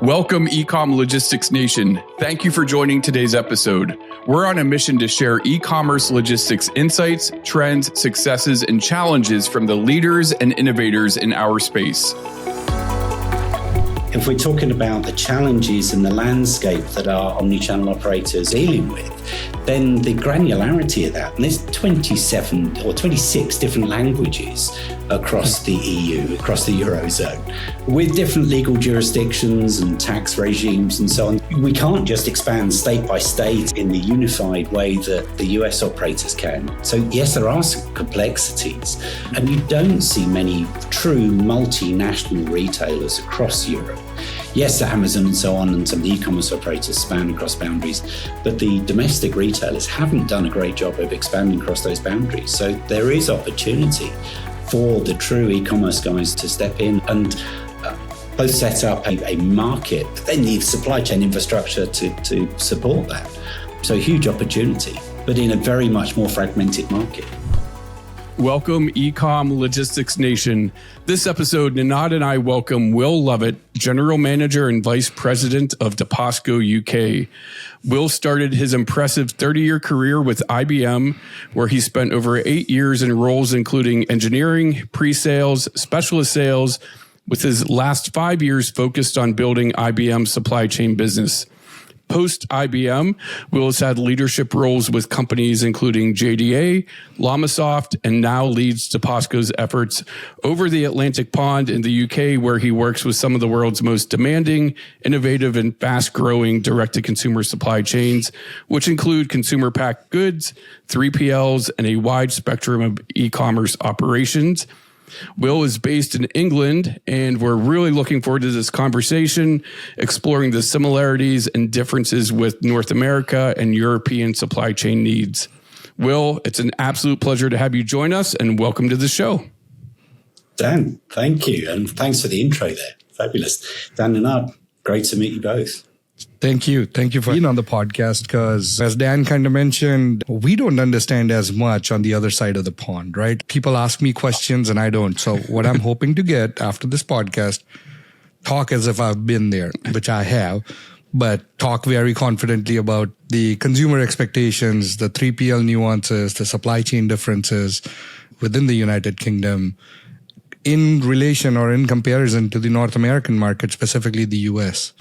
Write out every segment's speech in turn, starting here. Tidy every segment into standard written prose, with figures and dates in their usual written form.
Welcome, eCom Logistics Nation. Thank you for joining today's episode. We're on a mission to share e-commerce logistics insights, trends, successes, and challenges from the leaders and innovators in our space. If we're talking about the challenges and the landscape that our omni-channel operators are dealing with, then the granularity of that, and there's 27 or 26 different languages across the EU, across the Eurozone, with different legal jurisdictions and tax regimes and so on. We can't just expand state by state in the unified way that the US operators can. So yes, there are some complexities, and you don't see many true multinational retailers across Europe. Yes, Amazon and so on, and some of the e-commerce operators span across boundaries, but the domestic retailers haven't done a great job of expanding across those boundaries. So there is opportunity for the true e-commerce guys to step in and both set up a market, but then the supply chain infrastructure to support that. So huge opportunity, but in a very much more fragmented market. Welcome, eCom Logistics Nation. This episode, Ninad and I welcome Will Lovatt, General Manager and Vice President of Deposco UK. Will started his impressive 30-year career with IBM, where he spent over 8 years in roles including engineering, pre-sales, specialist sales, with his last 5 years focused on building IBM's supply chain business. Post-IBM, Will has had leadership roles with companies including JDA, Llamasoft, and now leads Deposco's efforts over the Atlantic Pond in the UK, where he works with some of the world's most demanding, innovative, and fast-growing direct-to-consumer supply chains, which include consumer packaged goods, 3PLs, and a wide spectrum of e-commerce operations. Will is based in England, and we're really looking forward to this conversation, exploring the similarities and differences with North America and European supply chain needs. Will, it's an absolute pleasure to have you join us, and welcome to the show. Dan, thank you, and thanks for the intro there. Fabulous. Dan and Ninad, great to meet you both. Thank you. Thank you for being on the podcast, because as Dan kind of mentioned, we don't understand as much on the other side of the pond, right? People ask me questions and I don't. So what I'm hoping to get after this podcast, talk as if I've been there, which I have, but talk very confidently about the consumer expectations, the 3PL nuances, the supply chain differences within the United Kingdom in relation or in comparison to the North American market, specifically the US.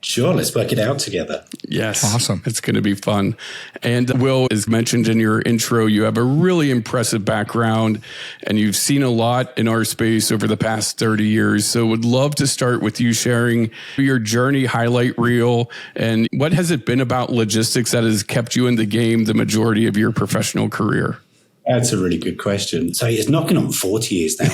Sure, let's work it out together. Yes. Awesome. It's going to be fun. And Will, as mentioned in your intro, you have a really impressive background and you've seen a lot in our space over the past 30 years. So would love to start with you sharing your journey highlight reel and what has it been about logistics that has kept you in the game the majority of your professional career? That's a really good question. So it's knocking on 40 years now,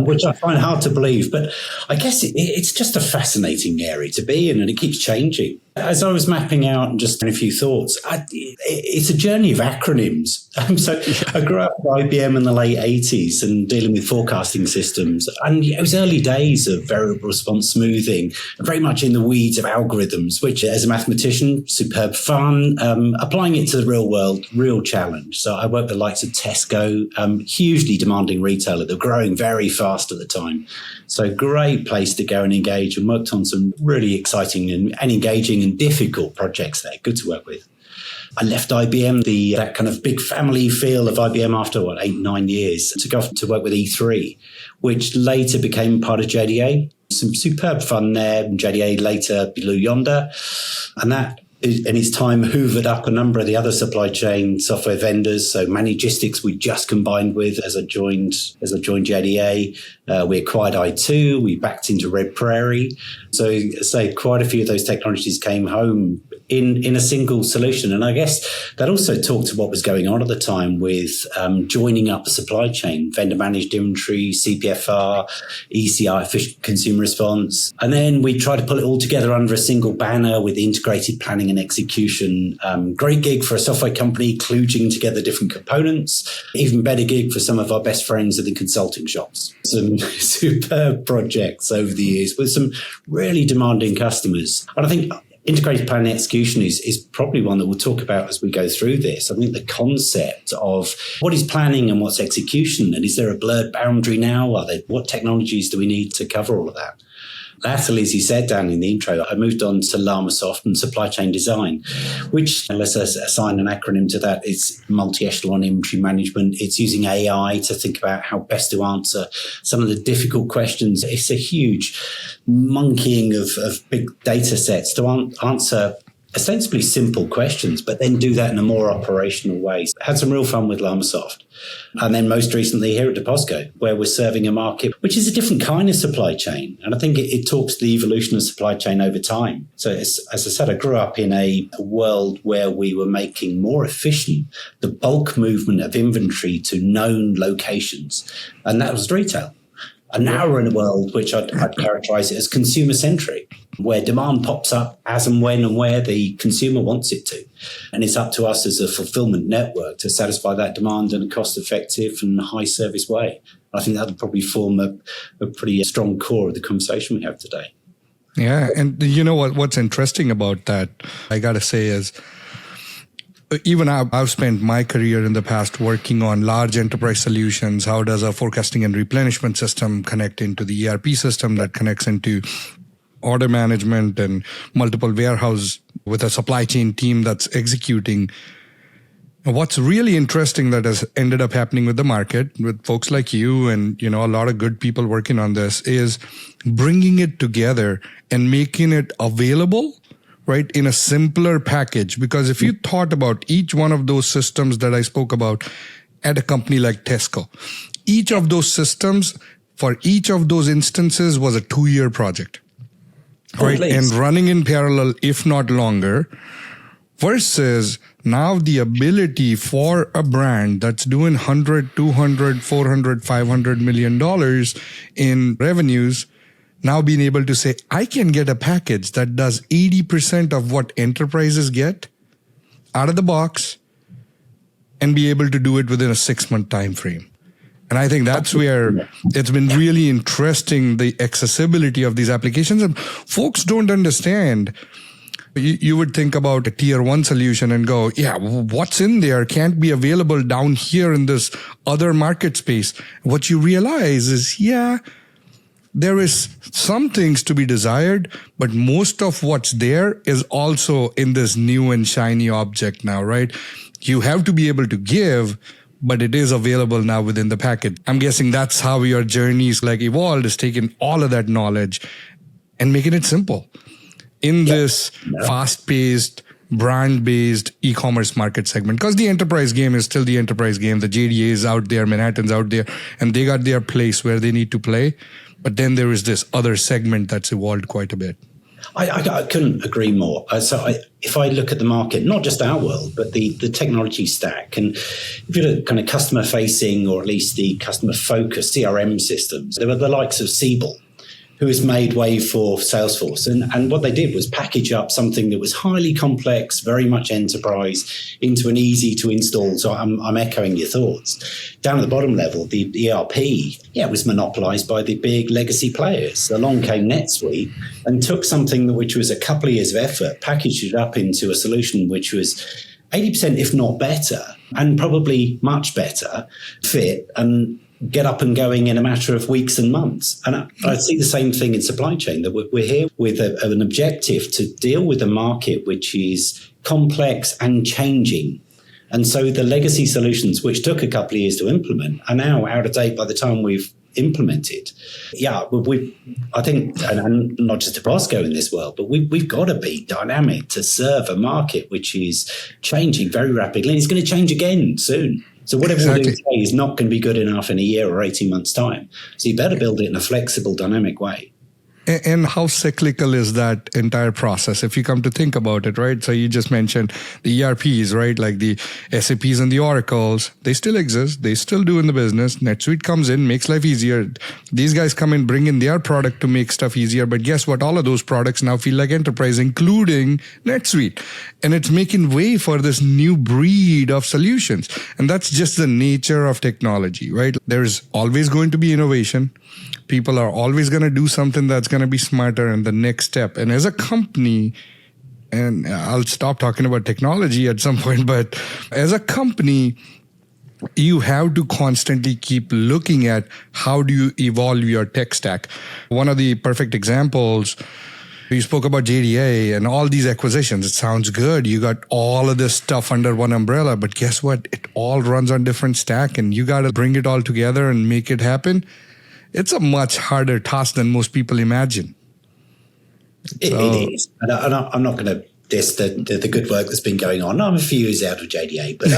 which I find hard to believe. But I guess it's just a fascinating area to be in, and it keeps changing. As I was mapping out and just a few thoughts, it's a journey of acronyms. So I grew up with IBM in the late 80s and dealing with forecasting systems. And it was early days of variable response smoothing, very much in the weeds of algorithms, which as a mathematician, superb fun. Applying it to the real world, real challenge. So I worked with the likes of Tesco, hugely demanding retailer. They're growing very fast at the time. So great place to go and engage, and worked on some really exciting and engaging and difficult projects there. Good to work with. I left IBM, that kind of big family feel of IBM after 8-9 years, to go off to work with E3, which later became part of JDA. Some superb fun there. And JDA later Blue Yonder. And that in its time hoovered up a number of the other supply chain software vendors. So Manigistics we just combined with as I joined JDA. We acquired i2, we backed into Red Prairie. So say quite a few of those technologies came home in a single solution. And I guess that also talked to what was going on at the time with joining up the supply chain, vendor managed inventory, CPFR, ECI, efficient consumer response. And then we tried to pull it all together under a single banner with integrated planning and execution. Great gig for a software company, kludging together different components. Even better gig for some of our best friends at the consulting shops. Some superb projects over the years with some really demanding customers. And I think integrated planning and execution is probably one that we'll talk about as we go through this. I think the concept of what is planning and what's execution, and is there a blurred boundary now? What technologies do we need to cover all of that? Latterly, as you said, Dan, in the intro, I moved on to Llamasoft and supply chain design, which, let's assign an acronym to that, is multi-echelon inventory management. It's using AI to think about how best to answer some of the difficult questions. It's a huge monkeying of big data sets to answer ostensibly simple questions, but then do that in a more operational way. Had some real fun with Llamasoft. And then most recently here at Deposco, where we're serving a market which is a different kind of supply chain. And I think it talks to the evolution of supply chain over time. So as I said, I grew up in a world where we were making more efficient the bulk movement of inventory to known locations. And that was retail. And now we're in a world which I'd characterize it as consumer-centric, where demand pops up as and when and where the consumer wants it to. And it's up to us as a fulfillment network to satisfy that demand in a cost-effective and high-service way. I think that would probably form a pretty strong core of the conversation we have today. Yeah, and you know what's interesting about that, I got to say, is even I've spent my career in the past working on large enterprise solutions. How does a forecasting and replenishment system connect into the ERP system that connects into order management and multiple warehouse with a supply chain team that's executing? What's really interesting that has ended up happening with the market, with folks like you and, a lot of good people working on this, is bringing it together and making it available, right, in a simpler package. Because if you thought about each one of those systems that I spoke about at a company like Tesco, each of those systems for each of those instances was a 2-year project, right? And running in parallel, if not longer, versus now the ability for a brand that's doing 100, 200, 400, 500 million dollars in revenues, now being able to say, I can get a package that does 80% of what enterprises get out of the box and be able to do it within a 6-month time frame. And I think that's where it's been really interesting, the accessibility of these applications. And folks don't understand. You would think about a tier 1 solution and go, yeah, what's in there can't be available down here in this other market space. What you realize is, there is some things to be desired, but most of what's there is also in this new and shiny object now, right? You have to be able to give, but it is available now within the package. I'm guessing that's how your journey's evolved, is taking all of that knowledge and making it simple in this fast-paced, brand-based e-commerce market segment. Because the enterprise game is still the enterprise game. The JDA is out there, Manhattan's out there, and they got their place where they need to play. But then there is this other segment that's evolved quite a bit. I couldn't agree more. If I look at the market, not just our world, but the technology stack, and if you look at kind of customer-facing, or at least the customer-focused CRM systems, there were the likes of Siebel, who has made way for Salesforce. And what they did was package up something that was highly complex, very much enterprise, into an easy to install. So I'm echoing your thoughts. Down at the bottom level, the ERP, was monopolized by the big legacy players. Along came NetSuite and took something which was a couple of years of effort, packaged it up into a solution which was 80%, if not better, and probably much better fit and get up and going in a matter of weeks and months. And I see the same thing in supply chain, that we're here with an objective to deal with a market which is complex and changing. And so the legacy solutions, which took a couple of years to implement, are now out of date by the time we've implemented. I think, and not just Deposco in this world, but we've got to be dynamic to serve a market which is changing very rapidly, and it's going to change again soon. So whatever we do today is not going to be good enough in a year or 18 months' time. So you better build it in a flexible, dynamic way. And how cyclical is that entire process, if you come to think about it, right? So you just mentioned the ERPs, right? Like the SAPs and the Oracles, they still exist. They still do in the business. NetSuite comes in, makes life easier. These guys come in, bring in their product to make stuff easier. But guess what? All of those products now feel like enterprise, including NetSuite. And it's making way for this new breed of solutions. And that's just the nature of technology, right? There's always going to be innovation. People are always going to do something that's going to be smarter and the next step. And as a company, and I'll stop talking about technology at some point, but as a company, you have to constantly keep looking at how do you evolve your tech stack. One of the perfect examples, you spoke about JDA and all these acquisitions. It sounds good. You got all of this stuff under one umbrella, but guess what? It all runs on different stack, and you got to bring it all together and make it happen. It's a much harder task than most people imagine. It is. And I'm not going to diss the good work that's been going on. I'm a few years out of JDA, but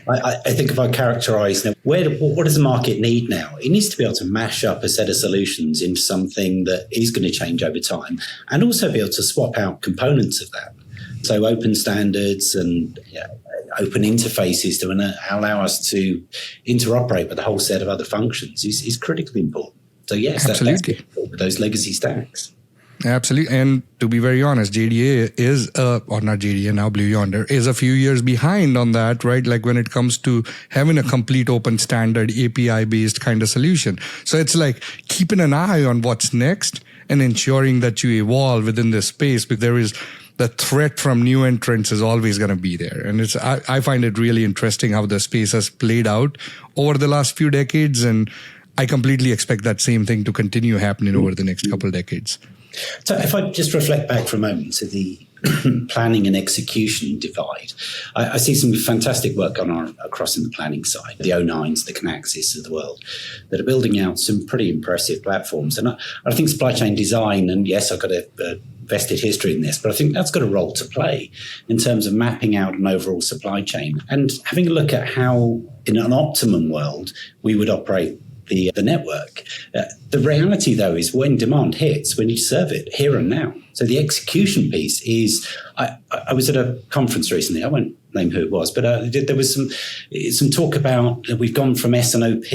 I think if I characterize now, what does the market need now? It needs to be able to mash up a set of solutions into something that is going to change over time, and also be able to swap out components of that. So open standards and open interfaces to allow us to interoperate with a whole set of other functions is critically important. So yes, absolutely. That's with those legacy stacks. Absolutely. And to be very honest, JDA is, or not JDA, now Blue Yonder, is a few years behind on that, right? Like when it comes to having a complete open standard API-based kind of solution. So it's like keeping an eye on what's next and ensuring that you evolve within this space, because there is the threat from new entrants is always going to be there. And I find it really interesting how the space has played out over the last few decades. And I completely expect that same thing to continue happening over the next couple of decades. So if I just reflect back for a moment to the planning and execution divide, I see some fantastic work going on across in the planning side, the O9s, the Kinaxis of the world, that are building out some pretty impressive platforms. And I think supply chain design, and yes, I've got a vested history in this, but I think that's got a role to play in terms of mapping out an overall supply chain and having a look at how, in an optimum world, we would operate the network. The reality, though, is when demand hits, we need to serve it here and now. So the execution piece is, I was at a conference recently, I won't name who it was, but there was some talk about we've gone from S&OP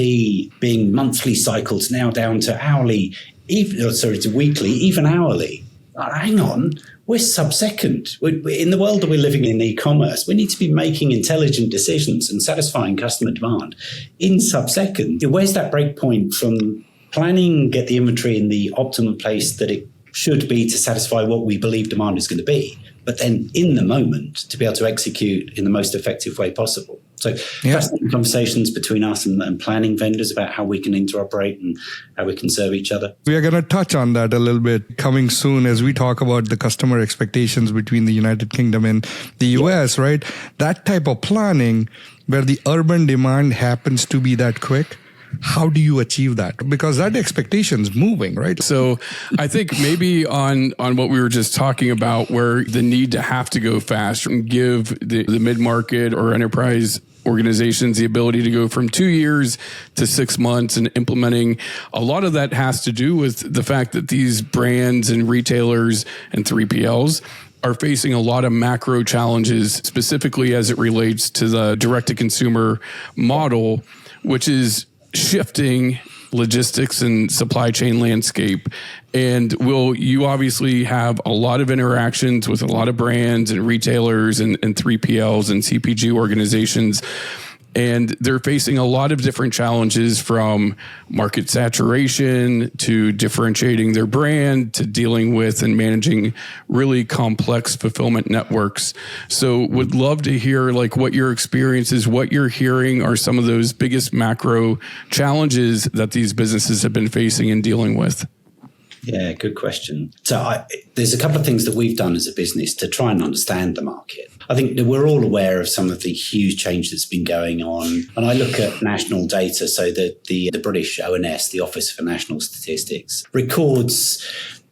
being monthly cycles now down to hourly, to weekly, even hourly. Hang on. We're sub-second. In the world that we're living in e-commerce, we need to be making intelligent decisions and satisfying customer demand in sub-second. Where's that break point from planning, get the inventory in the optimum place that it should be to satisfy what we believe demand is going to be, but then in the moment to be able to execute in the most effective way possible. So fascinating conversations between us and planning vendors about how we can interoperate and how we can serve each other. We are going to touch on that a little bit coming soon as we talk about the customer expectations between the United Kingdom and the US, right? That type of planning where the urban demand happens to be that quick. How do you achieve that? Because that expectation's moving, right? So I think maybe on what we were just talking about, where the need to have to go fast and give the mid-market or enterprise organizations the ability to go from 2 years to 6 months and implementing, a lot of that has to do with the fact that these brands and retailers and 3PLs are facing a lot of macro challenges, specifically as it relates to the direct-to-consumer model, which is shifting logistics and supply chain landscape. And Will, you obviously have a lot of interactions with a lot of brands and retailers and 3PLs and CPG organizations. And they're facing a lot of different challenges, from market saturation to differentiating their brand to dealing with and managing really complex fulfillment networks. So would love to hear like what your experience is, what you're hearing are some of those biggest macro challenges that these businesses have been facing and dealing with. Yeah, good question. So there's a couple of things that we've done as a business to try and understand the market. I think that we're all aware of some of the huge change that's been going on. And I look at national data, so that the British ONS, the Office for National Statistics, records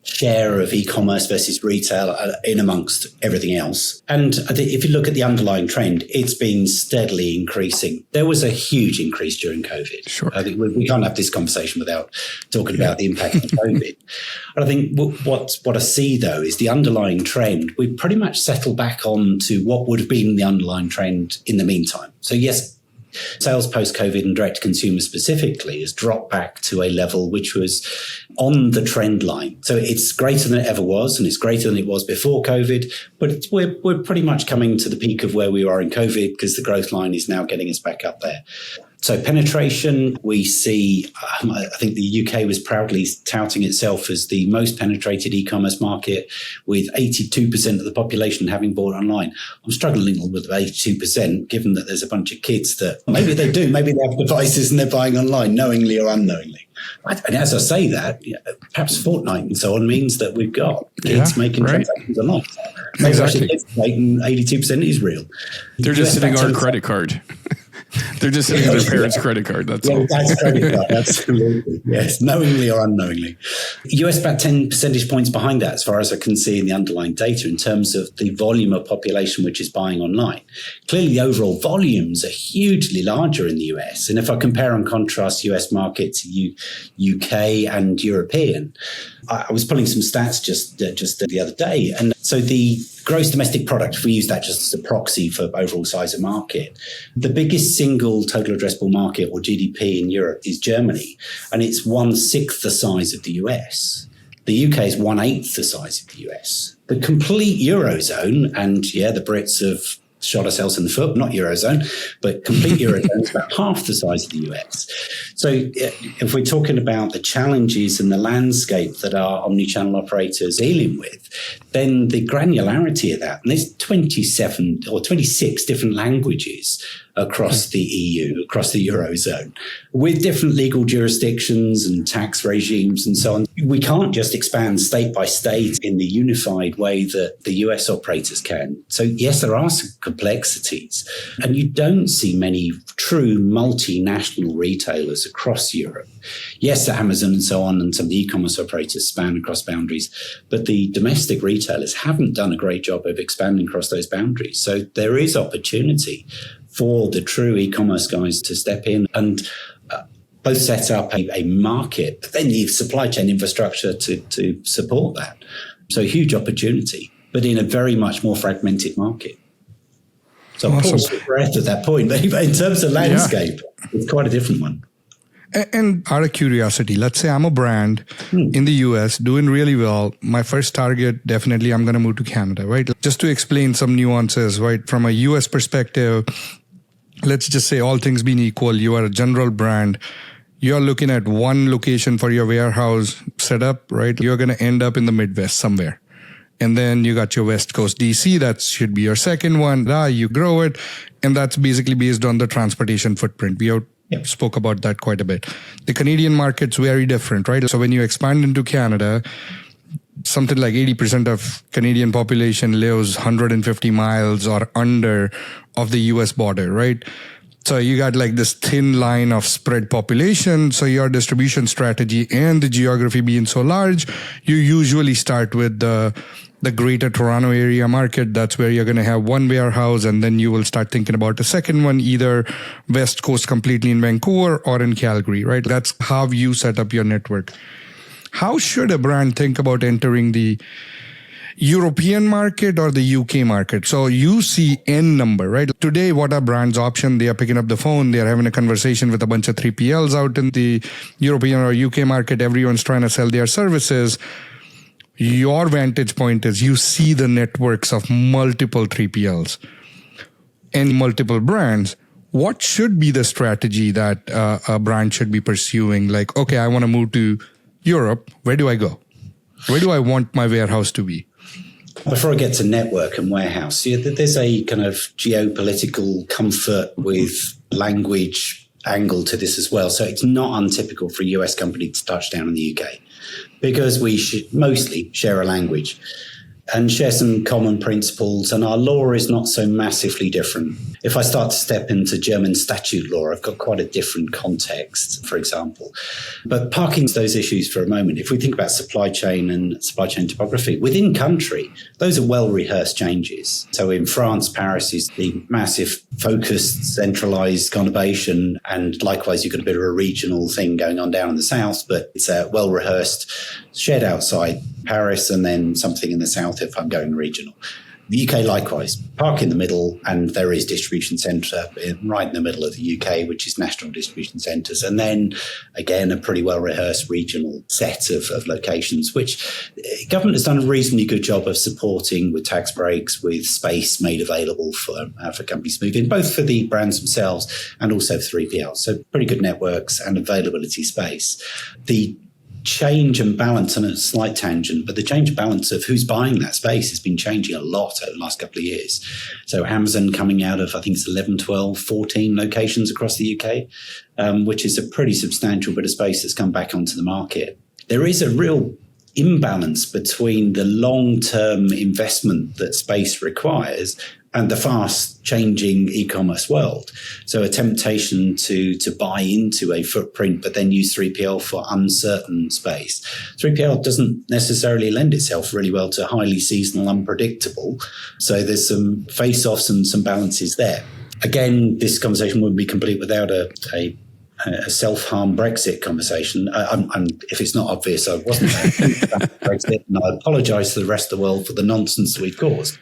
share of e-commerce versus retail in amongst everything else. And I think if you look at the underlying trend, it's been steadily increasing. There was a huge increase during COVID. Sure. I think we can't have this conversation without talking about the impact of COVID. And I think what I see, though, is the underlying trend. We've pretty much settled back on to what would have been the underlying trend in the meantime. So yes, sales post-COVID and direct-to-consumer specifically has dropped back to a level which was on the trend line. So it's greater than it ever was, and it's greater than it was before COVID, but we're pretty much coming to the peak of where we are in COVID, because the growth line is now getting us back up there. So penetration, we see, I think the UK was proudly touting itself as the most penetrated e-commerce market, with 82% of the population having bought online. I'm struggling a little with 82%, given that there's a bunch of kids that maybe they do, maybe they have devices and they're buying online, knowingly or unknowingly. And as I say that, perhaps Fortnite and so on means that we've got kids making transactions online. Maybe exactly. actually 82% is real. They're just sitting on a credit card. They're just sitting on their parents' credit card. That's all. That's credit card. Absolutely. Yes. Knowingly or unknowingly. US about 10 percentage points behind that, as far as I can see in the underlying data, in terms of the volume of population which is buying online. Clearly, the overall volumes are hugely larger in the US. And if I compare and contrast US market to UK and European, I was pulling some stats just the other day. And so the gross domestic product, if we use that just as a proxy for overall size of market, the biggest single total addressable market, or GDP, in Europe is Germany, and it's 1/6 the size of the US. The UK is 1/8 the size of the US. The complete Eurozone, and the Brits have shot ourselves in the foot, not Eurozone, but complete Eurozone is about half the size of the US. So if we're talking about the challenges and the landscape that our omni-channel operators are dealing with, then the granularity of that, and there's 27 or 26 different languages across the EU, across the Eurozone, with different legal jurisdictions and tax regimes and so on. We can't just expand state by state in the unified way that the US operators can. So yes, there are some complexities, and you don't see many true multinational retailers across Europe. Yes, Amazon and so on, and some of the e-commerce operators span across boundaries, but the domestic retailers haven't done a great job of expanding across those boundaries. So there is opportunity for the true e-commerce guys to step in and both set up a market, but then the supply chain infrastructure to support that. So huge opportunity, but in a very much more fragmented market. So awesome. Pause for breath at that point, but in terms of landscape, it's quite a different one. And out of curiosity, let's say I'm a brand in the US doing really well. My first target, definitely I'm going to move to Canada, right? Just to explain some nuances, right? From a US perspective, let's just say all things being equal, you are a general brand. You're looking at one location for your warehouse setup, right? You're going to end up in the Midwest somewhere. And then you got your West Coast DC. That should be your second one. You grow it. And that's basically based on the transportation footprint. We spoke about that quite a bit. The Canadian market's very different, right? So when you expand into Canada, something like 80% of Canadian population lives 150 miles or under of the US border, right? So you got like this thin line of spread population. So your distribution strategy and the geography being so large, you usually start with the greater Toronto area market. That's where you're going to have one warehouse, and then you will start thinking about the second one, either West Coast completely in Vancouver or in Calgary, right? That's how you set up your network. How should a brand think about entering the European market or the UK market? So you see N number, right? Today, what are brands' option? They are picking up the phone. They are having a conversation with a bunch of 3PLs out in the European or UK market. Everyone's trying to sell their services. Your vantage point is you see the networks of multiple 3PLs and multiple brands. What should be the strategy that a brand should be pursuing? Like, okay, I want to move to Europe. Where do I go? Where do I want my warehouse to be? Before I get to network and warehouse, there's a kind of geopolitical comfort with language angle to this as well. So it's not untypical for a US company to touch down in the UK because we should mostly share a language and share some common principles, and our law is not so massively different. If I start to step into German statute law, I've got quite a different context, for example. But parking those issues for a moment, if we think about supply chain and supply chain topography, within country, those are well-rehearsed changes. So in France, Paris is the massive, focused, centralized conurbation, and likewise, you've got a bit of a regional thing going on down in the south, but it's well-rehearsed, shared outside Paris, and then something in the south if I'm going regional. The UK, likewise, park in the middle, and there is distribution centre right in the middle of the UK, which is national distribution centres. And then, again, a pretty well-rehearsed regional set of locations, which government has done a reasonably good job of supporting with tax breaks, with space made available for companies to move in, both for the brands themselves and also for 3PL. So pretty good networks and availability space. The change and balance, and a slight tangent, but the change and balance of who's buying that space has been changing a lot over the last couple of years. So Amazon coming out of, I think it's 11, 12, 14 locations across the UK, which is a pretty substantial bit of space that's come back onto the market. There is a real imbalance between the long-term investment that space requires and the fast-changing e-commerce world. So a temptation to buy into a footprint, but then use 3PL for uncertain space. 3PL doesn't necessarily lend itself really well to highly seasonal, unpredictable. So there's some face-offs and some balances there. Again, this conversation wouldn't be complete without a self-harm Brexit conversation. If it's not obvious, I wasn't about Brexit, and I apologise to the rest of the world for the nonsense that we've caused.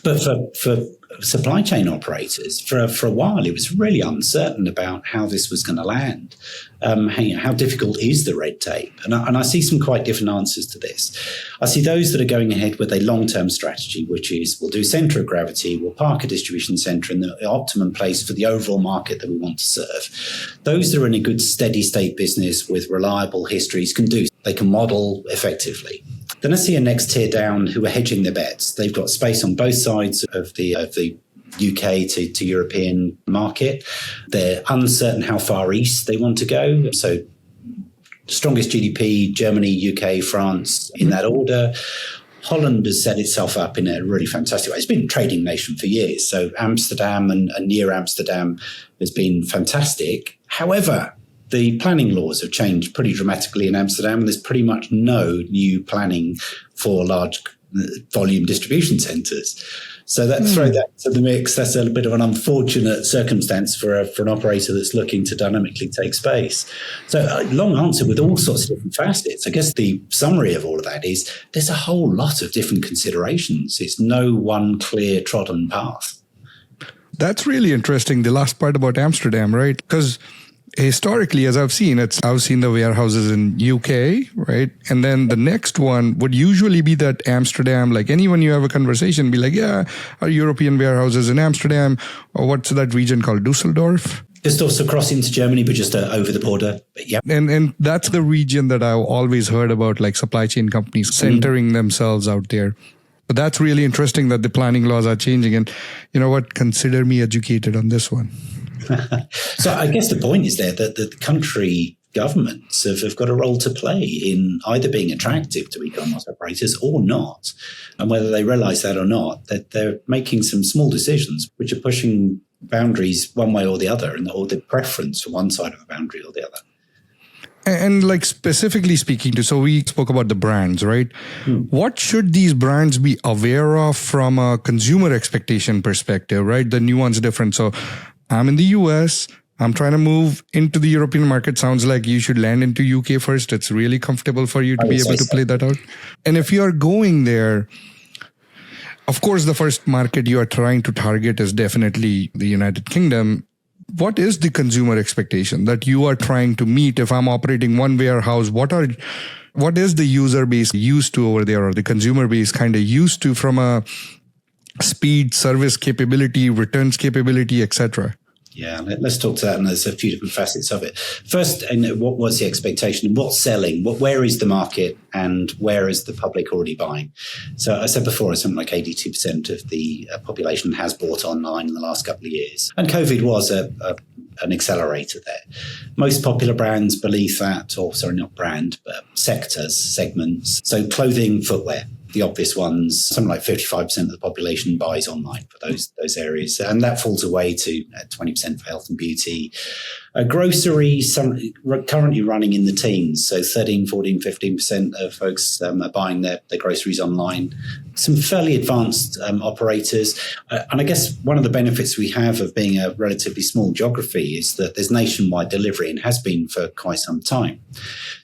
But for supply chain operators, for a while, it was really uncertain about how this was going to land. How difficult is the red tape? And I see some quite different answers to this. I see those that are going ahead with a long-term strategy, which is we'll do centre of gravity, we'll park a distribution centre in the optimum place for the overall market that we want to serve. Those that are in a good steady state business with reliable histories can do. They can model effectively. Then I see a next tier down who are hedging their bets. They've got space on both sides of the UK to European market. They're uncertain how far east they want to go. So strongest GDP, Germany, UK, France, in that order. Holland has set itself up in a really fantastic way. It's been a trading nation for years. So Amsterdam and near Amsterdam has been fantastic. However, the planning laws have changed pretty dramatically in Amsterdam, and there's pretty much no new planning for large volume distribution centres. So throw that to the mix. That's a bit of an unfortunate circumstance for an operator that's looking to dynamically take space. So a long answer with all sorts of different facets. I guess the summary of all of that is there's a whole lot of different considerations. It's no one clear trodden path. That's really interesting, the last part about Amsterdam, right? Because historically, as I've seen the warehouses in UK, right? And then the next one would usually be that Amsterdam, like anyone you have a conversation, be like, yeah, our European warehouses in Amsterdam, or what's that region called? Dusseldorf? Just also cross into Germany, but just over the border. But yeah. And that's the region that I've always heard about, like supply chain companies centering themselves out there. But that's really interesting that the planning laws are changing. And you know what? Consider me educated on this one. So I guess the point is there that the country governments have got a role to play in either being attractive to e-commerce operators or not. And whether they realise that or not, that they're making some small decisions which are pushing boundaries one way or the other, or the preference for one side of a boundary or the other. And like specifically speaking to, so we spoke about the brands, right? What should these brands be aware of from a consumer expectation perspective, right? The nuance difference. So I'm in the US, I'm trying to move into the European market. Sounds like you should land into UK first. It's really comfortable for you to be able to play that out. And if you're going there, of course, the first market you are trying to target is definitely the United Kingdom. What is the consumer expectation that you are trying to meet? If I'm operating one warehouse, what is the user base used to over there, or the consumer base kind of used to from a speed, service capability, returns capability, etc.? Yeah, let's talk to that, and there's a few different facets of it. First, what's the expectation? What's selling? Where is the market, and where is the public already buying? So I said before, something like 82% of the population has bought online in the last couple of years, and COVID was an accelerator there. Most popular brands believe that, or sorry, not brand, but segments. So clothing, footwear. The obvious ones, something like 55% of the population buys online for those areas. And that falls away to 20% for health and beauty. Grocery, currently running in the teens. So 13, 14, 15% of folks are buying their groceries online. Some fairly advanced operators. And I guess one of the benefits we have of being a relatively small geography is that there's nationwide delivery, and has been for quite some time.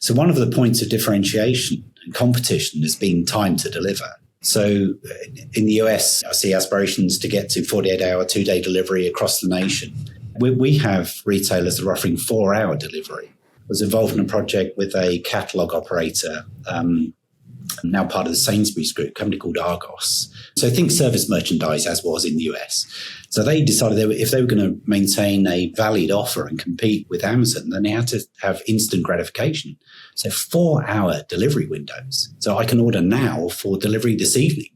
So one of the points of differentiation and competition has been time to deliver. So in the US, I see aspirations to get to 48-hour, 2-day delivery across the nation. We have retailers that are offering 4-hour delivery. I was involved in a project with a catalog operator, now part of the Sainsbury's group, a company called Argos. So think service merchandise, as was in the US. So they decided if they were going to maintain a valid offer and compete with Amazon, then they had to have instant gratification. So 4-hour delivery windows. So I can order now for delivery this evening.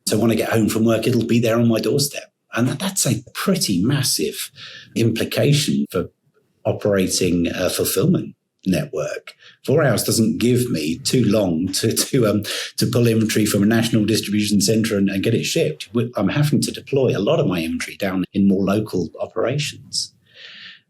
So when I get home from work, it'll be there on my doorstep. And that's a pretty massive implication for operating a fulfillment network. 4 hours doesn't give me too long to pull inventory from a national distribution center and get it shipped. I'm having to deploy a lot of my inventory down in more local operations.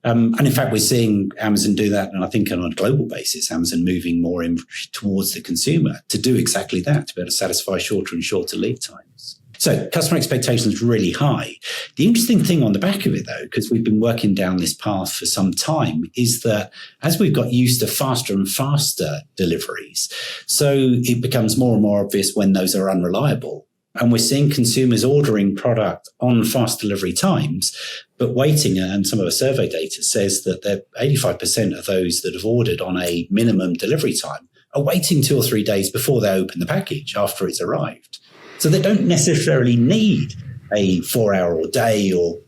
And in fact, we're seeing Amazon do that. And I think on a global basis, Amazon moving more inventory towards the consumer to do exactly that, to be able to satisfy shorter and shorter lead times. So customer expectations really high. The interesting thing on the back of it, though, because we've been working down this path for some time, is that as we've got used to faster and faster deliveries, so it becomes more and more obvious when those are unreliable. And we're seeing consumers ordering product on fast delivery times, but waiting, and some of our survey data says that 85% of those that have ordered on a minimum delivery time are waiting 2 or 3 days before they open the package after it's arrived. So they don't necessarily need a 4-hour or day or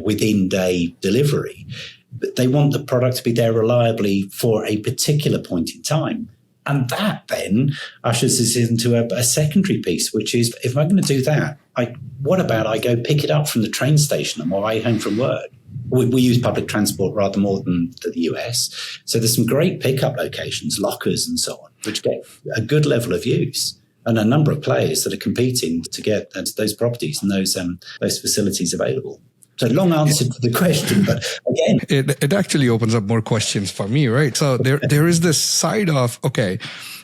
within day delivery, but they want the product to be there reliably for a particular point in time. And that then ushers us into a secondary piece, which is, if I'm going to do that, what about I go pick it up from the train station on my way home from work? We use public transport rather more than the US. So there's some great pickup locations, lockers and so on, which get a good level of use. And a number of players that are competing to get those properties and those facilities available. So long answer to the question, but again, it actually opens up more questions for me, right? So there is this side of, okay,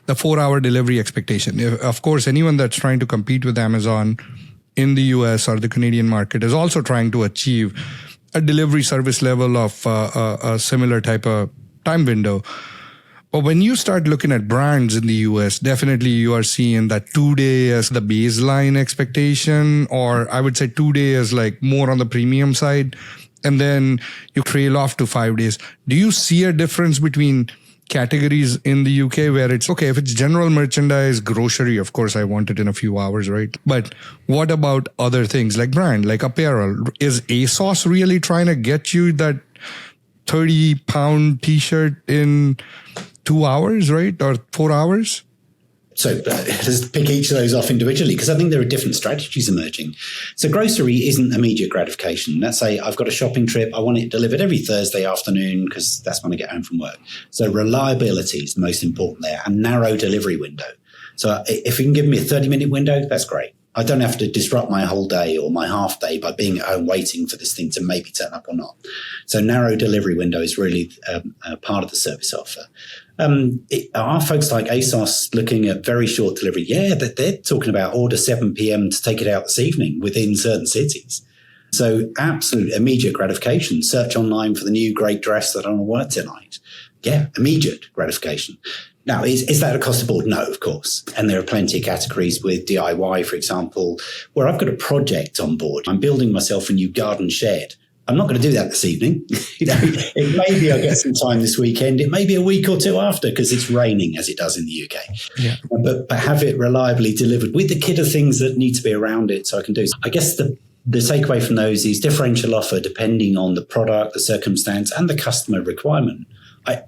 the 4-hour delivery expectation. Of course, anyone that's trying to compete with Amazon in the US or the Canadian market is also trying to achieve a delivery service level of a similar type of time window. But when you start looking at brands in the US, definitely you are seeing that 2-day as the baseline expectation, or I would say 2-day is like more on the premium side. And then you trail off to 5 days. Do you see a difference between categories in the UK where it's, okay, if it's general merchandise, grocery, of course, I want it in a few hours, right? But what about other things like brand, like apparel? Is ASOS really trying to get you that 30-pound t-shirt in 2 hours, right? Or 4 hours? So let's pick each of those off individually, because I think there are different strategies emerging. So grocery isn't immediate gratification. Let's say I've got a shopping trip. I want it delivered every Thursday afternoon because that's when I get home from work. So reliability is the most important there, and narrow delivery window. So if you can give me a 30-minute window, that's great. I don't have to disrupt my whole day or my half day by being at home waiting for this thing to maybe turn up or not. So narrow delivery window is really part of the service offer. Are folks like ASOS looking at very short delivery? Yeah, they're talking about order 7 p.m. to take it out this evening within certain cities. So absolute immediate gratification. Search online for the new great dress that I want to wear tonight. Yeah, immediate gratification. Now, is that across the board? No, of course. And there are plenty of categories with DIY, for example, where I've got a project on board. I'm building myself a new garden shed. I'm not going to do that this evening. It may be I'll get some time this weekend. It may be a week or two after because it's raining, as it does in the UK. Yeah. But have it reliably delivered with the kit of things that need to be around it so I can do. I guess the takeaway from those is differential offer depending on the product, the circumstance, and the customer requirement.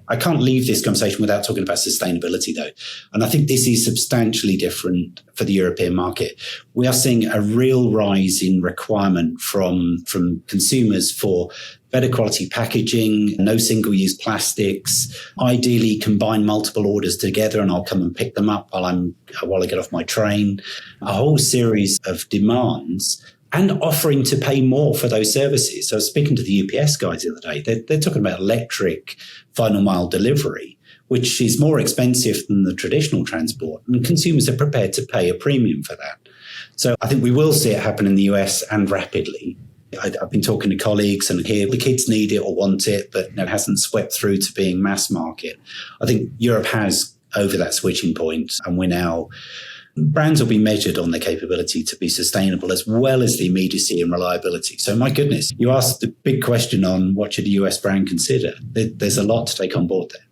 I can't leave this conversation without talking about sustainability, though. And I think this is substantially different for the European market. We are seeing a real rise in requirement from consumers for better quality packaging, no single-use plastics, ideally combine multiple orders together and I'll come and pick them up while I get off my train. A whole series of demands and offering to pay more for those services. So I was speaking to the UPS guys the other day. They're talking about electric final mile delivery, which is more expensive than the traditional transport. And consumers are prepared to pay a premium for that. So I think we will see it happen in the US and rapidly. I've been talking to colleagues and here the kids need it or want it, but it hasn't swept through to being mass market. I think Europe has over that switching point, and we're now brands will be measured on their capability to be sustainable as well as the immediacy and reliability. So my goodness, you asked the big question on what should a US brand consider. There's a lot to take on board there.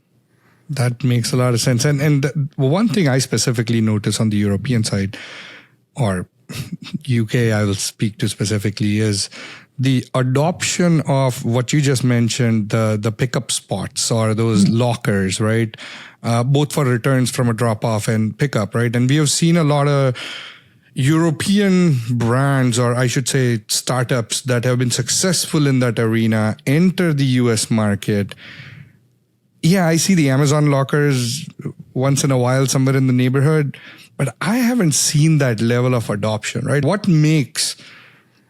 That makes a lot of sense. And one thing I specifically notice on the European side, or UK I will speak to specifically, is the adoption of what you just mentioned, the pickup spots or those lockers, right? Both for returns from a drop-off and pickup, right? And we have seen a lot of European brands, or I should say startups, that have been successful in that arena enter the US market. Yeah, I see the Amazon lockers once in a while somewhere in the neighborhood, but I haven't seen that level of adoption, right? What makes,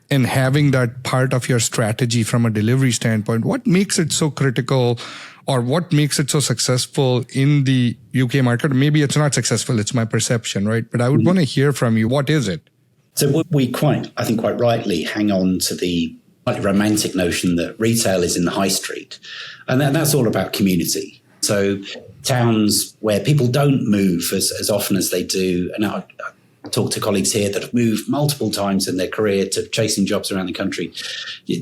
and having that part of your strategy from a delivery standpoint, what makes it so critical, or what makes it so successful in the UK market? Maybe it's not successful, it's my perception, right? But I would want to hear from you. What is it? So we quite rightly hang on to the slightly romantic notion that retail is in the high street. And that's all about community. So towns where people don't move as often as they do, and I talk to colleagues here that have moved multiple times in their career to chasing jobs around the country.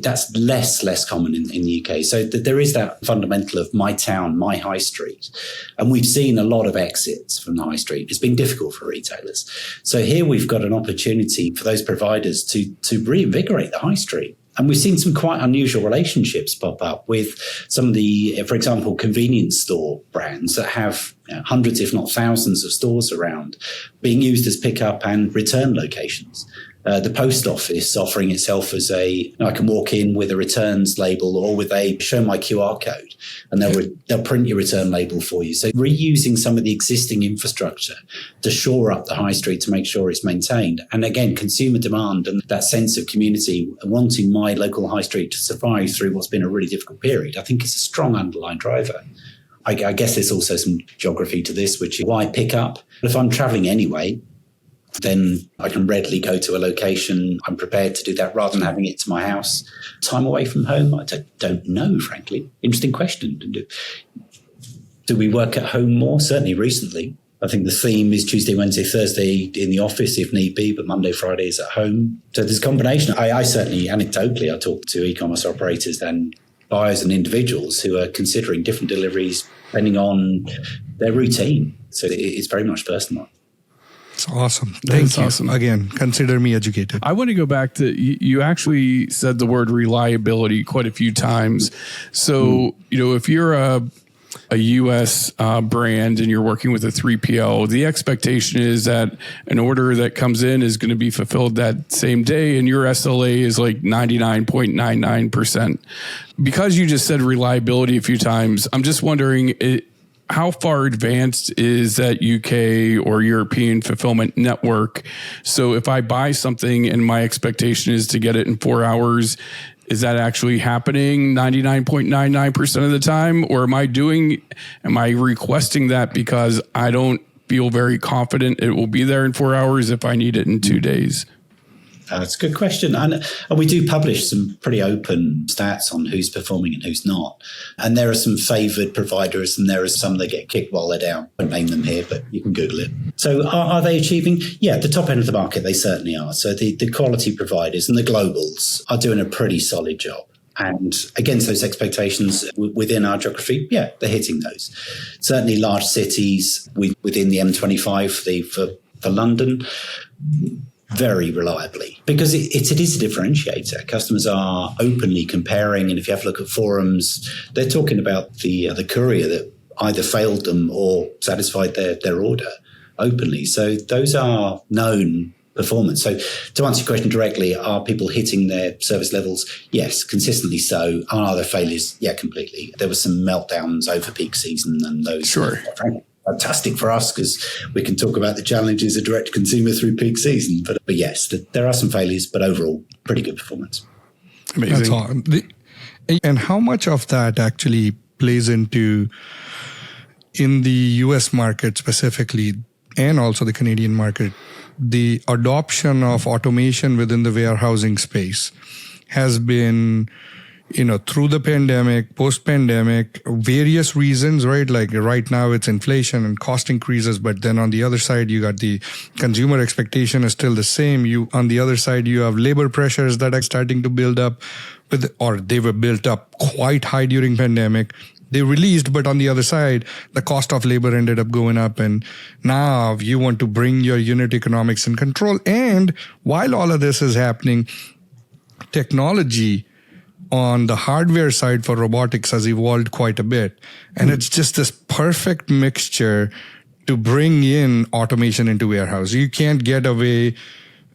That's less common in the UK. So there is that fundamental of my town, my high street. And we've seen a lot of exits from the high street. It's been difficult for retailers. So here we've got an opportunity for those providers to reinvigorate the high street. And we've seen some quite unusual relationships pop up with some of the, for example, convenience store brands that have hundreds, if not thousands of stores around being used as pickup and return locations. The post office offering itself as I can walk in with a returns label or with a show my QR code and they'll print your return label for you. So reusing some of the existing infrastructure to shore up the high street to make sure it's maintained. And again, consumer demand and that sense of community wanting my local high street to survive through what's been a really difficult period, I think is a strong underlying driver. I guess there's also some geography to this, which is why pick up. If I'm traveling anyway, then I can readily go to a location. I'm prepared to do that rather than having it to my house. Time away from home? I don't know, frankly. Interesting question. Do we work at home more? Certainly recently. I think the theme is Tuesday, Wednesday, Thursday in the office if need be, but Monday, Friday is at home. So there's a combination. I certainly, anecdotally, I talk to e-commerce operators and buyers and individuals who are considering different deliveries depending on their routine. So it's very much personal. It's awesome. Thank you. Awesome. Again, consider me educated. I want to go back to, you actually said the word reliability quite a few times. So, if you're a U.S. brand and you're working with a 3PL, the expectation is that an order that comes in is going to be fulfilled that same day, and your SLA is like 99.99%. Because you just said reliability a few times, I'm just wondering, how far advanced is that UK or European fulfillment network? So if I buy something and my expectation is to get it in 4 hours, is that actually happening 99.99% of the time? Or am I requesting that because I don't feel very confident it will be there in 4 hours if I need it in 2 days? That's a good question. And we do publish some pretty open stats on who's performing and who's not. And there are some favoured providers and there are some that get kicked while they're down. I won't name them here, but you can Google it. So are they achieving? Yeah, the top end of the market, they certainly are. So the quality providers and the globals are doing a pretty solid job. And against those expectations within our geography, yeah, they're hitting those. Certainly large cities within the M25 for London, very reliably, because it is a differentiator. Customers are openly comparing, and if you have a look at forums, they're talking about the courier that either failed them or satisfied their order openly. So those are known performance. So to answer your question directly, are people hitting their service levels? Yes, consistently so. Are there failures? Yeah, completely. There were some meltdowns over peak season, and those frankly fantastic for us because we can talk about the challenges of direct to consumer through peak season. But yes, there are some failures, but overall, pretty good performance. Amazing. And how much of that actually plays into, in the US market specifically, and also the Canadian market, the adoption of automation within the warehousing space has been through the pandemic, post-pandemic, various reasons, right? Like right now it's inflation and cost increases, but then on the other side, you got the consumer expectation is still the same. On the other side, you have labor pressures that are starting to build up or they were built up quite high during pandemic. They released, but on the other side, the cost of labor ended up going up. And now you want to bring your unit economics in control. And while all of this is happening, technology on the hardware side for robotics has evolved quite a bit. And it's just this perfect mixture to bring in automation into warehouse. You can't get away.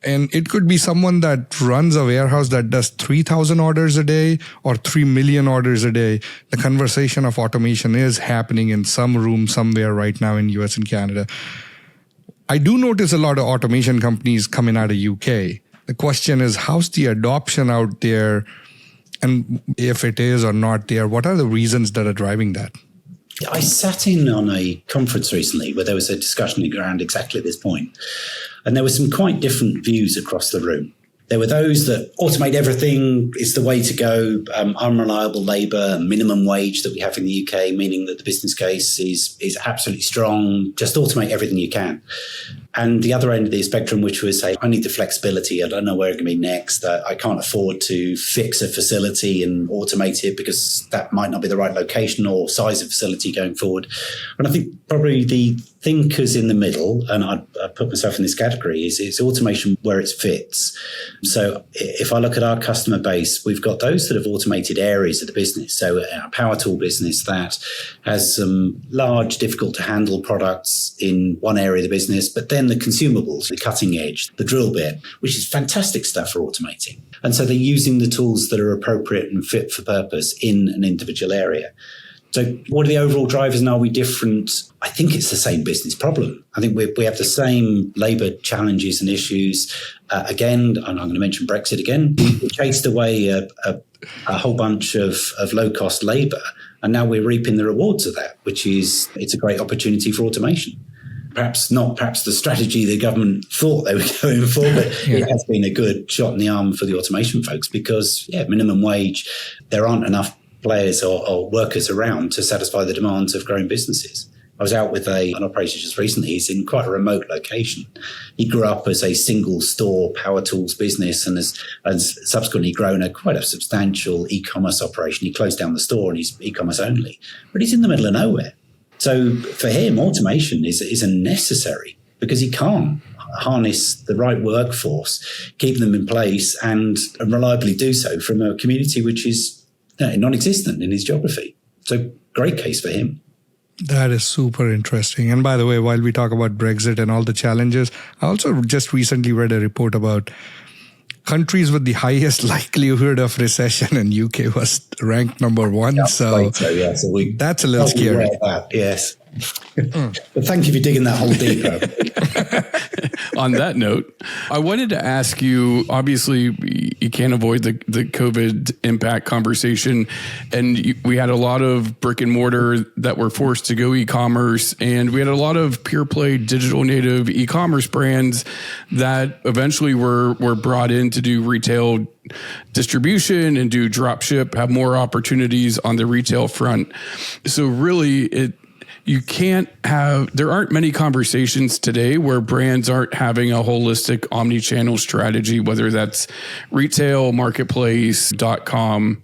And it could be someone that runs a warehouse that does 3,000 orders a day or 3 million orders a day. The conversation of automation is happening in some room somewhere right now in US and Canada. I do notice a lot of automation companies coming out of UK. The question is, how's the adoption out there? And if it is or not there, what are the reasons that are driving that? I sat in on a conference recently where there was a discussion around exactly this point. And there were some quite different views across the room. There were those that automate everything is the way to go, unreliable labour, minimum wage that we have in the UK, meaning that the business case is absolutely strong, just automate everything you can. And the other end of the spectrum, which was say, I need the flexibility. I don't know where it's going to be next. I can't afford to fix a facility and automate it because that might not be the right location or size of facility going forward. And I think probably the thinkers in the middle, and I put myself in this category, is automation where it fits. So if I look at our customer base, we've got those that have automated areas of the business. So our power tool business that has some large, difficult to handle products in one area of the business, but then the consumables, the cutting edge, the drill bit, which is fantastic stuff for automating. And so they're using the tools that are appropriate and fit for purpose in an individual area. So what are the overall drivers and are we different? I think it's the same business problem. I think we have the same labour challenges and issues. Again, I'm going to mention Brexit again. We chased away a whole bunch of low-cost labour, and now we're reaping the rewards of that, which is it's a great opportunity for automation. Perhaps the strategy the government thought they were going for, but it has been a good shot in the arm for the automation folks because, minimum wage, there aren't enough players or workers around to satisfy the demands of growing businesses. I was out with an operator just recently. He's in quite a remote location. He grew up as a single store power tools business and has subsequently grown quite a substantial e-commerce operation. He closed down the store and he's e-commerce only, but he's in the middle of nowhere. So for him, automation is a necessary because he can't harness the right workforce, keep them in place and reliably do so from a community which is non-existent in his geography. So great case for him. That is super interesting. And by the way, while we talk about Brexit and all the challenges, I also just recently read a report about countries with the highest likelihood of recession, and UK was ranked number one. Yeah, so that's a little scary. Yes. But thank you for digging that hole deeper. On that note, I wanted to ask you, obviously, you can't avoid the COVID impact conversation. And we had a lot of brick and mortar that were forced to go e-commerce. And we had a lot of pure play digital native e-commerce brands that eventually were brought in to do retail distribution and do drop ship, have more opportunities on the retail front. So really, there aren't many conversations today where brands aren't having a holistic omni-channel strategy, whether that's retail, marketplace, .com.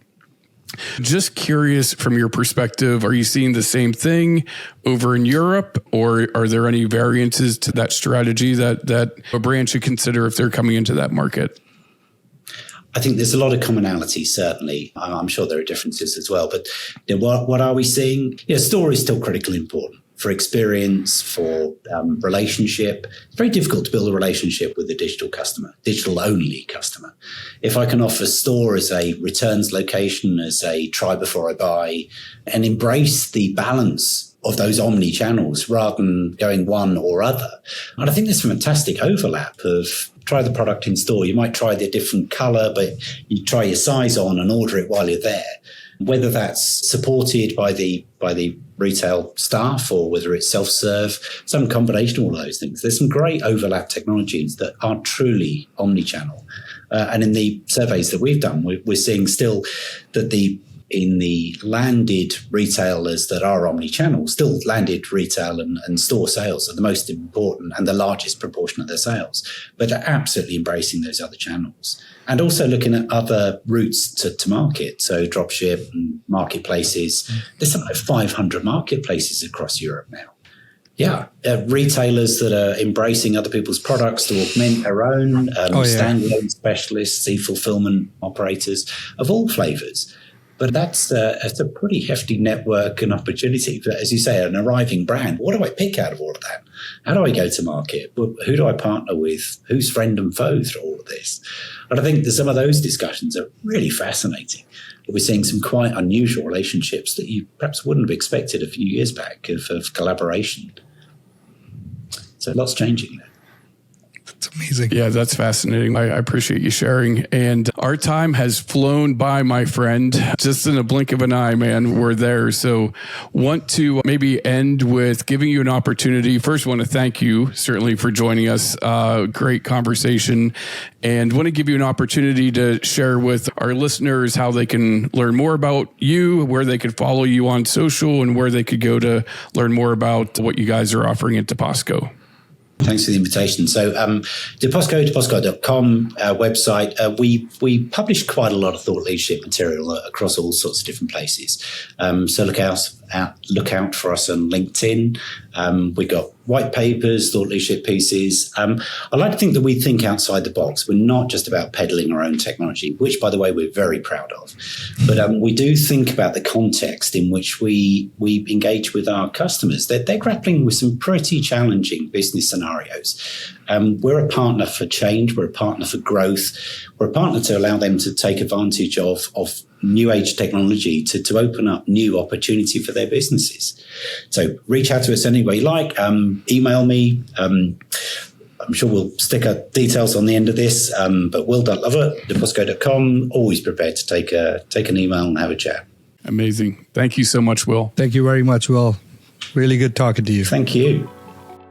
Just curious from your perspective, are you seeing the same thing over in Europe, or are there any variances to that strategy that a brand should consider if they're coming into that market? I think there's a lot of commonality, certainly. I'm sure there are differences as well. But what are we seeing? Store is still critically important for experience, for relationship. It's very difficult to build a relationship with a digital customer, digital-only customer. If I can offer store as a returns location, as a try before I buy, and embrace the balance of those omni-channels rather than going one or other. And I think there's a fantastic overlap of try the product in store. You might try the different color, but you try your size on and order it while you're there. whether that's supported by the retail staff or whether it's self-serve, some combination of all those things. There's some great overlap technologies that are truly omni-channel. And in the surveys that we've done, we're seeing still that in the landed retailers that are omni-channel, still landed retail and store sales are the most important and the largest proportion of their sales. But they're absolutely embracing those other channels. And also looking at other routes to market. So dropship and marketplaces. There's something like 500 marketplaces across Europe now. Yeah, retailers that are embracing other people's products to augment their own, standalone specialists, e-fulfillment operators of all flavors. But that's a pretty hefty network and opportunity. But as you say, an arriving brand, what do I pick out of all of that? How do I go to market? Who do I partner with? Who's friend and foe through all of this? And I think that some of those discussions are really fascinating. We're seeing some quite unusual relationships that you perhaps wouldn't have expected a few years back of collaboration. So lots changing there. It's amazing. Yeah, that's fascinating. I appreciate you sharing. And our time has flown by, my friend. Just in a blink of an eye, man, we're there. So want to maybe end with giving you an opportunity. First, want to thank you, certainly, for joining us. Great conversation. And want to give you an opportunity to share with our listeners how they can learn more about you, where they could follow you on social, and where they could go to learn more about what you guys are offering at Deposco. Thanks for the invitation. So Deposco, deposco.com website, we publish quite a lot of thought leadership material across all sorts of different places. So look out for us on LinkedIn. We've got white papers, thought leadership pieces. I like to think that we think outside the box. We're not just about peddling our own technology, which, by the way, we're very proud of. But we do think about the context in which we engage with our customers. They're grappling with some pretty challenging business scenarios. We're a partner for change. We're a partner for growth. We're a partner to allow them to take advantage of new age technology to open up new opportunity for their businesses. So reach out to us any way you like. Email me. I'm sure we'll stick our details on the end of this. But will.lovatt, deposco.com, always prepared to take an email and have a chat. Amazing. Thank you so much, Will. Thank you very much, Will. Really good talking to you. Thank you.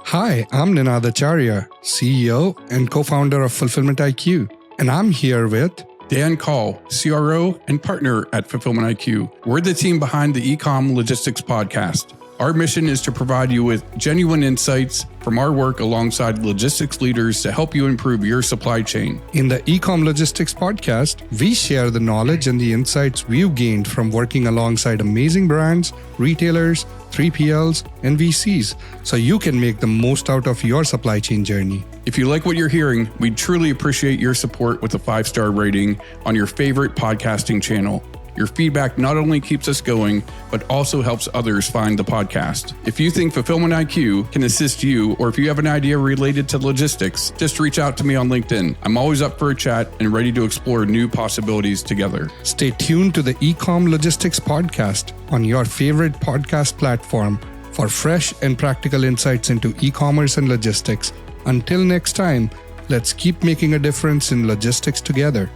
Hi, I'm Ninad Acharya, CEO and co-founder of Fulfillment IQ. And I'm here with Dan Call, CRO and partner at Fulfillment IQ. We're the team behind the eCom Logistics podcast. Our mission is to provide you with genuine insights from our work alongside logistics leaders to help you improve your supply chain. In the eCom Logistics podcast, we share the knowledge and the insights we've gained from working alongside amazing brands, retailers, 3PLs, and VCs, so you can make the most out of your supply chain journey. If you like what you're hearing, we'd truly appreciate your support with a 5-star rating on your favorite podcasting channel. Your feedback not only keeps us going, but also helps others find the podcast. If you think Fulfillment IQ can assist you, or if you have an idea related to logistics, just reach out to me on LinkedIn. I'm always up for a chat and ready to explore new possibilities together. Stay tuned to the eCom Logistics podcast on your favorite podcast platform for fresh and practical insights into e-commerce and logistics. Until next time, let's keep making a difference in logistics together.